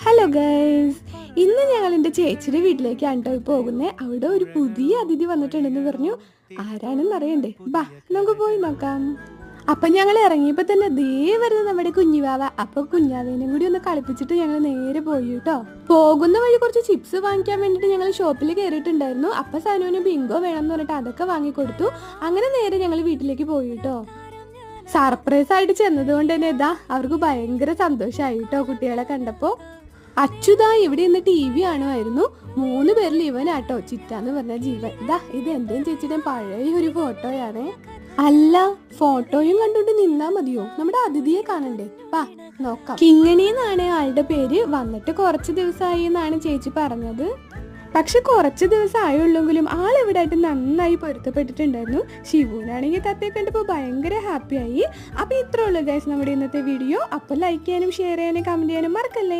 Hello guys, ഇന്ന് ഞങ്ങൾ എൻ്റെ ചേച്ചിയുടെ വീട്ടിലേക്കാണ് കേട്ടോ പോകുന്നത്. അവിടെ ഒരു പുതിയ അതിഥി വന്നിട്ടുണ്ടെന്ന് പറഞ്ഞു. ആരാണെന്ന് അറിയണ്ടേ? ബാ നമുക്ക് പോയി നോക്കാം. അപ്പൊ ഞങ്ങൾ ഇറങ്ങിയപ്പോ തന്നെ ദേ വരുന്നത് നമ്മുടെ കുഞ്ഞിവാവ. അപ്പൊ കുഞ്ഞാവേനും കൂടി ഒന്ന് കളിപ്പിച്ചിട്ട് ഞങ്ങൾ നേരെ പോയി കേട്ടോ. പോകുന്ന വഴി കുറച്ച് ചിപ്സ് വാങ്ങിക്കാൻ വേണ്ടിട്ട് ഞങ്ങൾ ഷോപ്പിൽ കയറിയിട്ടുണ്ടായിരുന്നു. അപ്പൊ സനുവിന് ബിങ്കോ വേണമെന്ന് പറഞ്ഞിട്ട് അതൊക്കെ വാങ്ങിക്കൊടുത്തു. അങ്ങനെ നേരെ ഞങ്ങൾ വീട്ടിലേക്ക് പോയി കേട്ടോ. സർപ്രൈസ് ആയിട്ട് ചെന്നത് കൊണ്ട് തന്നെ ഇതാ അവർക്ക് ഭയങ്കര സന്തോഷമായി കേട്ടോ കുട്ടികളെ കണ്ടപ്പോ. അച്യുതാ ഇവിടെ ഇന്ന് TV കാണുമായിരുന്നു. 3 പേരിൽ ഇവനാട്ടോ ചിറ്റാന്ന് പറഞ്ഞ ജീവൻ. ഇതാ ഇത് എന്റെയും ചേച്ചിയുടെയും പഴയ ഒരു ഫോട്ടോയാണ്. അല്ല, ഫോട്ടോയും കണ്ടുകൊണ്ട് നിന്നാ മതിയോ? നമ്മുടെ അതിഥിയെ കാണണ്ടേ? വാ നോക്കാം. കിങ്ങിണി എന്നാണ് ആളുടെ പേര്. വന്നിട്ട് കുറച്ച് ദിവസമായി എന്നാണ് ചേച്ചി പറഞ്ഞത്. പക്ഷെ കുറച്ച് ദിവസം ആയുള്ളെങ്കിലും ആളെവിടെ ആയിട്ട് നന്നായി പൊരുത്തപ്പെട്ടിട്ടുണ്ടായിരുന്നു. ശിവുനാണെങ്കിൽ തത്തയെ കണ്ടപ്പോൾ ഭയങ്കര ഹാപ്പിയായി. അപ്പോൾ ഇത്രേ ഉള്ളൂ ഗൈസ് നമ്മുടെ ഇന്നത്തെ വീഡിയോ. അപ്പോൾ ലൈക്ക് ചെയ്യാനും ഷെയർ ചെയ്യാനും കമൻറ്റ് ചെയ്യാനും മറക്കല്ലേ.